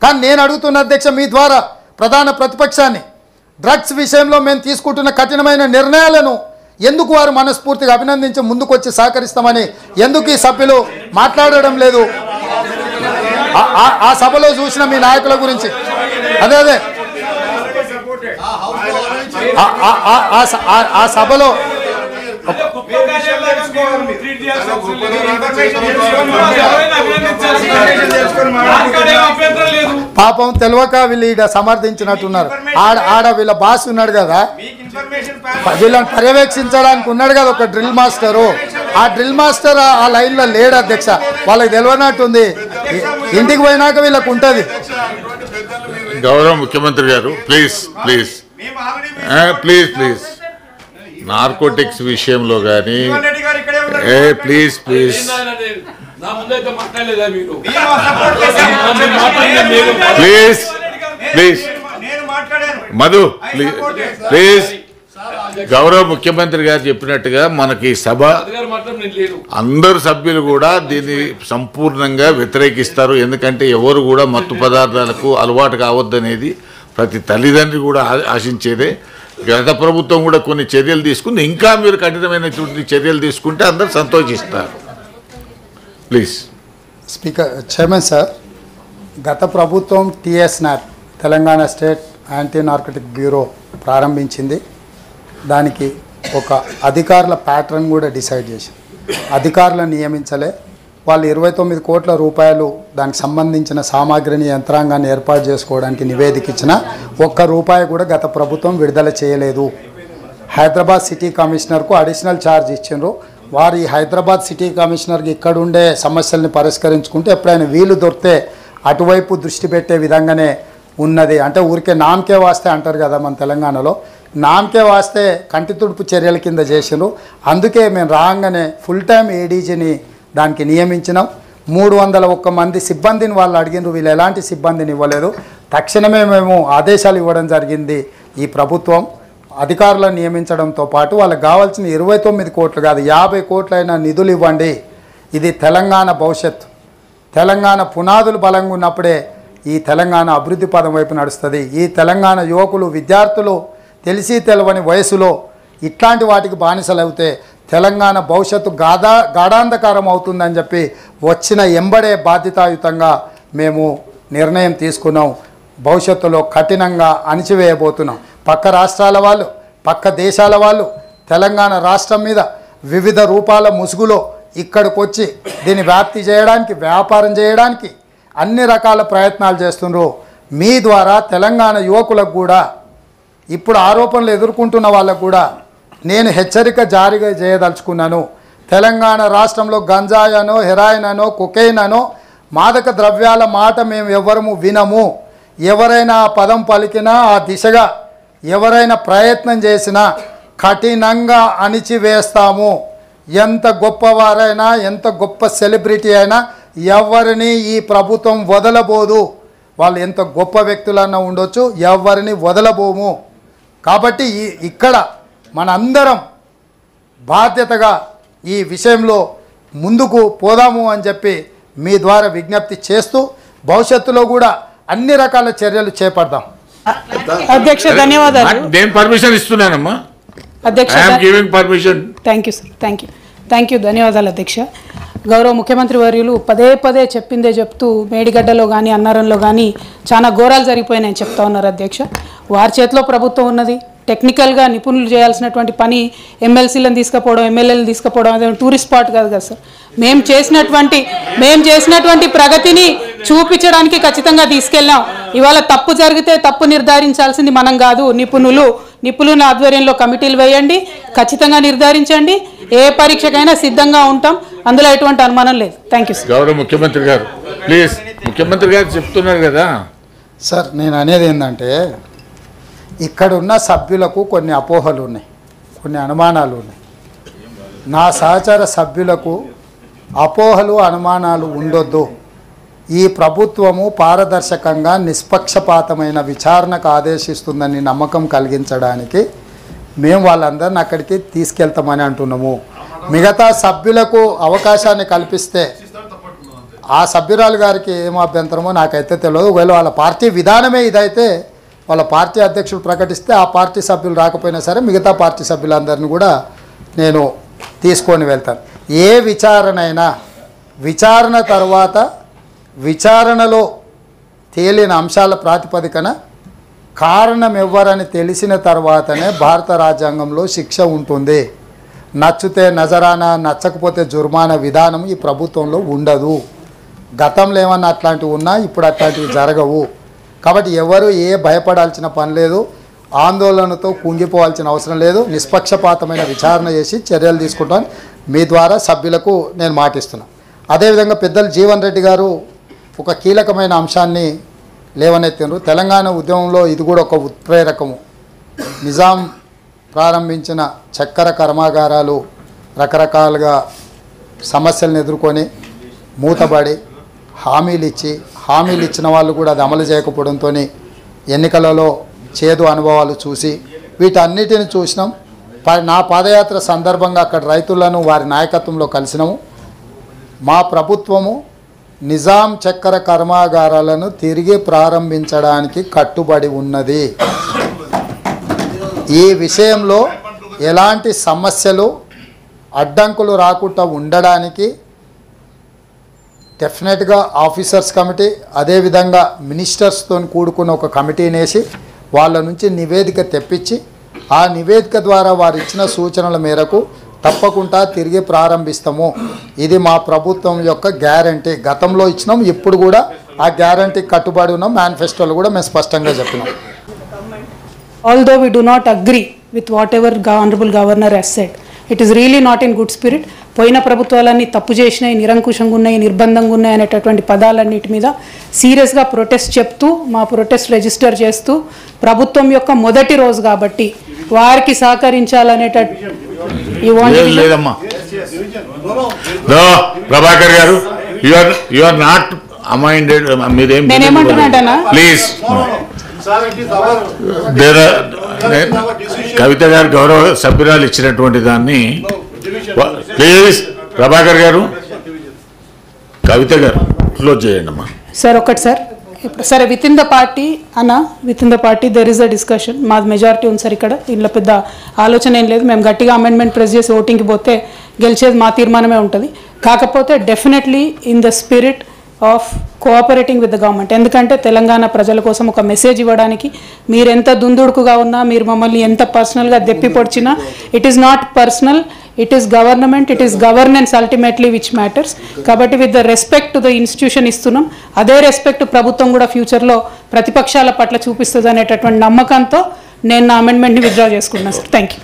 కానీ నేను అడుగుతున్న అధ్యక్ష మీ ద్వారా ప్రధాన ప్రతిపక్షాన్ని, డ్రగ్స్ విషయంలో మేము తీసుకుంటున్న కఠినమైన నిర్ణయాలను ఎందుకు వారు మనస్ఫూర్తిగా అభినందించి ముందుకొచ్చి సహకరిస్తామని ఎందుకు ఈ సభ్యులు మాట్లాడడం లేదు? ఆ సభలో చూసిన మీ నాయకుల గురించి అదే అదే ఆ సభలో పాపం తెలియక వీళ్ళు ఈడ సమర్థించినట్టున్నారు. ఆడ వీళ్ళ బాస్ ఉన్నాడు కదా, వీళ్ళని పర్యవేక్షించడానికి ఉన్నాడు కదా ఒక డ్రిల్ మాస్టరు. ఆ డ్రిల్ మాస్టర్ ఆ లైన్లో లేడు అధ్యక్ష, వాళ్ళకి తెలియనట్టుంది. ఇంటికి పోయినాక వీళ్ళకు ఉంటుంది. గౌరవ ముఖ్యమంత్రి గారు please please please please narcotics విషయంలో కానీ please please please please Madhu please గౌరవ ముఖ్యమంత్రి గారు చెప్పినట్టుగా మనకి సభ అందరు సభ్యులు కూడా దీన్ని సంపూర్ణంగా వ్యతిరేకిస్తారు. ఎందుకంటే ఎవరు కూడా మత్తు పదార్థాలకు అలవాటు కావద్దనేది ప్రతి తల్లిదండ్రి కూడా ఆశించేదే. గత ప్రభుత్వం కూడా కొన్ని చర్యలు తీసుకుంది, ఇంకా మీరు కఠినమైనటువంటి చర్యలు తీసుకుంటే అందరు సంతోషిస్తారు. ప్లీజ్ స్పీకర్ చైర్మన్ సార్, గత ప్రభుత్వం TSNAP Telangana state anti narcotic bureau ప్రారంభించింది. దానికి ఒక అధికారుల ప్యాటర్న్ కూడా డిసైడ్ చేసింది. అధికారులను నియమించలే. వాళ్ళు 29 కోట్ల రూపాయలు దానికి సంబంధించిన సామాగ్రిని యంత్రాంగాన్ని ఏర్పాటు చేసుకోవడానికి నివేదిక ఇచ్చిన ₹1 కూడా గత ప్రభుత్వం విడుదల చేయలేదు. హైదరాబాద్ సిటీ కమిషనర్కు అడిషనల్ ఛార్జ్ ఇచ్చిండ్రు. వారు ఈ హైదరాబాద్ సిటీ కమిషనర్కి ఇక్కడుండే సమస్యల్ని పరిష్కరించుకుంటే ఎప్పుడైనా వీలు దొరికితే అటువైపు దృష్టి పెట్టే విధంగానే ఉన్నది. అంటే ఊరికే నామకే వాస్తే అంటారు కదా మన తెలంగాణలో, నామకే వాస్తే కంటి తుడుపు చర్యల కింద చేసిండ్రు. అందుకే మేము రాగానే ఫుల్ టైం ADGని దానికి నియమించినాం. 301 మంది సిబ్బందిని వాళ్ళు అడిగినారు, వీళ్ళు ఎలాంటి సిబ్బందిని ఇవ్వలేదు. తక్షణమే మేము ఆదేశాలు ఇవ్వడం జరిగింది. ఈ ప్రభుత్వం అధికారులను నియమించడంతో పాటు వాళ్ళకి కావాల్సిన 29 కోట్లు కాదు 50 కోట్లైన నిధులు ఇవ్వండి. ఇది తెలంగాణ భవిష్యత్తు. తెలంగాణ పునాదులు బలంగా ఉన్నప్పుడే ఈ తెలంగాణ అభివృద్ధి పదం వైపు నడుస్తుంది. ఈ తెలంగాణ యువకులు విద్యార్థులు తెలిసి తెలవని వయసులో ఇట్లాంటి వాటికి బానిసలు అవుతే తెలంగాణ భవిష్యత్తు గాఢాంధకారం అవుతుందని చెప్పి వచ్చిన ఎంబడే బాధ్యతాయుతంగా మేము నిర్ణయం తీసుకున్నాం. భవిష్యత్తులో కఠినంగా అణిచివేయబోతున్నాం. పక్క రాష్ట్రాల వాళ్ళు, పక్క దేశాల వాళ్ళు తెలంగాణ రాష్ట్రం మీద వివిధ రూపాల ముసుగులో ఇక్కడికి వచ్చి దీన్ని వ్యాప్తి చేయడానికి, వ్యాపారం చేయడానికి అన్ని రకాల ప్రయత్నాలు చేస్తున్నారు. మీ ద్వారా తెలంగాణ యువకులకు కూడా, ఇప్పుడు ఆరోపణలు ఎదుర్కొంటున్న వాళ్ళకు కూడా నేను హెచ్చరిక జారీగా చేయదలుచుకున్నాను. తెలంగాణ రాష్ట్రంలో గంజాయి అనో, హెరాయిన్ అనో, కొకైన్ అనో మాదక ద్రవ్యాల మాట మేము ఎవ్వరము వినము. ఎవరైనా ఆ పదం పలికినా, ఆ దిశగా ఎవరైనా ప్రయత్నం చేసినా కఠినంగా అణిచివేస్తాము. ఎంత గొప్పవారైనా, ఎంత గొప్ప సెలబ్రిటీ అయినా ఎవరిని ఈ ప్రభుత్వం వదలబోదు. వాళ్ళు ఎంత గొప్ప వ్యక్తులన్నా ఉండొచ్చు, ఎవరిని వదలబోము. కాబట్టి ఇక్కడ మనందరం బాధ్యతగా ఈ విషయంలో ముందుకు పోదాము అని చెప్పి మీ ద్వారా విజ్ఞప్తి చేస్తూ భవిష్యత్తులో కూడా అన్ని రకాల చర్యలు చేపడదాం. అధ్యక్ష ధన్యవాదాలు. నేను పర్మిషన్ ఇస్తున్నానమ్మా. అధ్యక్ష permission. Thank you sir, thank you ధన్యవాదాలు అధ్యక్ష. గౌరవ ముఖ్యమంత్రి వర్యులు పదే చెప్పిందే చెప్తూ మేడిగడ్డలో కానీ అన్నారంలో కానీ చాలా ఘోరాలు జరిగిపోయినాయని చెప్తా ఉన్నారు అధ్యక్ష. వారి చేతిలో ప్రభుత్వం ఉన్నది. టెక్నికల్గా నిపుణులు చేయాల్సినటువంటి పని ఎమ్మెల్సీలను తీసుకుపోవడం, ఎమ్మెల్యేలను తీసుకుపోవడం అదే టూరిస్ట్ స్పాట్ కాదు కదా సార్. మేము చేసినటువంటి ప్రగతిని చూపించడానికి ఖచ్చితంగా తీసుకెళ్ళాం. ఇవాళ తప్పు జరిగితే తప్పు నిర్ధారించాల్సింది మనం కాదు, నిపుణుల ఆధ్వర్యంలో కమిటీలు వేయండి, ఖచ్చితంగా నిర్ధారించండి. ఏ పరీక్షకైనా సిద్ధంగా ఉంటాం, అందులో ఎటువంటి అనుమానం లేదు. Thank you sir. గౌరవ ముఖ్యమంత్రి గారు ప్లీజ్, ముఖ్యమంత్రి గారు చెప్తున్నారు కదా సార్. నేను అనేది ఏంటంటే ఇక్కడ ఉన్న సభ్యులకు కొన్ని అపోహలు ఉన్నాయి, కొన్ని అనుమానాలు ఉన్నాయి. నా సహచర సభ్యులకు అపోహలు, అనుమానాలు ఉండొద్దు. ఈ ప్రభుత్వము పారదర్శకంగా నిష్పక్షపాతమైన విచారణకు ఆదేశిస్తుందని నమ్మకం కలిగించడానికి మేము వాళ్ళందరిని అక్కడికి తీసుకెళ్తామని అంటున్నాము. మిగతా సభ్యులకు అవకాశాన్ని కల్పిస్తే ఆ సభ్యురాలు గారికి ఏం అభ్యంతరమో నాకైతే తెలియదు. ఒకవేళ వాళ్ళ పార్టీ విధానమే ఇదైతే వాళ్ళ పార్టీ అధ్యక్షుడు ప్రకటిస్తే ఆ పార్టీ సభ్యులు రాకపోయినా సరే మిగతా పార్టీ సభ్యులందరినీ కూడా నేను తీసుకొని వెళ్తాను. ఏ విచారణైనా విచారణ తర్వాత విచారణలో తేలిన అంశాల ప్రాతిపదికన కారణం ఎవ్వరని తెలిసిన తర్వాతనే భారత రాజ్యాంగంలో శిక్ష ఉంటుంది. నచ్చితే నజరానా, నచ్చకపోతే జుర్మానా విధానం ఈ ప్రభుత్వంలో ఉండదు. గతంలో ఏమన్నా అట్లాంటివి ఉన్నా ఇప్పుడు అట్లాంటివి జరగవు. కాబట్టి ఎవరు భయపడాల్సిన పని లేదు, ఆందోళనతో కుంగిపోవాల్సిన అవసరం లేదు. నిష్పక్షపాతమైన విచారణ చేసి చర్యలు తీసుకుంటాను మీ ద్వారా సభ్యులకు నేను మాటిస్తున్నాను. అదేవిధంగా పెద్దలు జీవన్ రెడ్డి గారు ఒక కీలకమైన అంశాన్ని లేవనెత్తినారు. తెలంగాణ ఉద్యమంలో ఇది కూడా ఒక ఉత్ప్రేరకము. నిజాం ప్రారంభించిన చక్కెర కర్మాగారాలు రకరకాలుగా సమస్యలను ఎదుర్కొని మూతబడి హామీలు ఇచ్చిన వాళ్ళు కూడా అది అమలు చేయకపోవడంతో ఎన్నికలలో చేదు అనుభవాలు చూసి వీటన్నిటిని చూసినాం. నా పాదయాత్ర సందర్భంగా అక్కడ రైతులను వారి నాయకత్వంలో కలిసినాము. మా ప్రభుత్వము నిజాం చక్కెర కర్మాగారాలను తిరిగి ప్రారంభించడానికి కట్టుబడి ఉన్నది. ఈ విషయంలో ఎలాంటి సమస్యలు అడ్డంకులు రాకుండా ఉండడానికి డెఫినెట్గా ఆఫీసర్స్ కమిటీ అదేవిధంగా మినిస్టర్స్తో కూడుకున్న ఒక కమిటీని వేసి వాళ్ళ నుంచి నివేదిక తెప్పించి ఆ నివేదిక ద్వారా వారు ఇచ్చిన సూచనల మేరకు తప్పకుండా తిరిగి ప్రారంభిస్తాము. ఇది మా ప్రభుత్వం యొక్క గ్యారంటీ. గతంలో ఇచ్చినాం, ఇప్పుడు కూడా ఆ గ్యారంటీకి కట్టుబడి ఉన్నాం. మేనిఫెస్టోలో కూడా మేము స్పష్టంగా చెప్పినాం. Although we do not agree with whatever Honorable Governor has said, it is really not in good spirit. పోయిన ప్రభుత్వాలన్నీ తప్పు చేసినాయి, నిరంకుశంగా ఉన్నాయి, నిర్బంధంగా ఉన్నాయి అనేటటువంటి పదాలన్నిటి మీద సీరియస్గా ప్రొటెస్ట్ చెప్తూ మా ప్రొటెస్ట్ రిజిస్టర్ చేస్తూ ప్రభుత్వం యొక్క మొదటి రోజు కాబట్టి వారికి సహకరించాలనేటట్టు లేదమ్మా. ప్రభాకర్ గారు యు ఆర్ నాట్ అమైండెడ్. మీరేం నేనేమంటున్నాటనా ప్లీజ్. కవిత గారు గౌరవ సభ్యురాలు ఇచ్చినటువంటి దాన్ని ప్లీజ్ ప్రభాకర్ గారు కవిత గారు క్లోజ్ చేయండి అమ్మా. సార్ ఒకటి సార్ సరే with in the party there is a discussion. మాది మెజారిటీ ఉంది సార్ ఇక్కడ. దీనిలో పెద్ద ఆలోచన ఏం లేదు. మేము గట్టిగా అమెండ్మెంట్ ప్రెస్ చేసి ఓటింగ్కి పోతే గెలిచేది మా తీర్మానమే ఉంటుంది. కాకపోతే definitely in the spirit of cooperating with the government. ఎందుకంటే తెలంగాణ ప్రజల కోసం ఒక మెసేజ్ ఇవ్వడానికి మీరు ఎంత దుందుడుకుగా ఉన్నా, మీరు మమ్మల్ని ఎంత పర్సనల్గా దెప్పి పొడిచినా, it is not personal, it is government, it is governance ultimately which matters. కాబట్టి with the respect to the institution ఇస్తున్నాం. అదే రెస్పెక్ట్ ప్రభుత్వం కూడా ఫ్యూచర్లో ప్రతిపక్షాల పట్ల చూపిస్తుంది అనేటటువంటి నమ్మకంతో నేను నా అమెండ్మెంట్ని విత్డ్రా చేసుకున్నాను సార్. Thank you.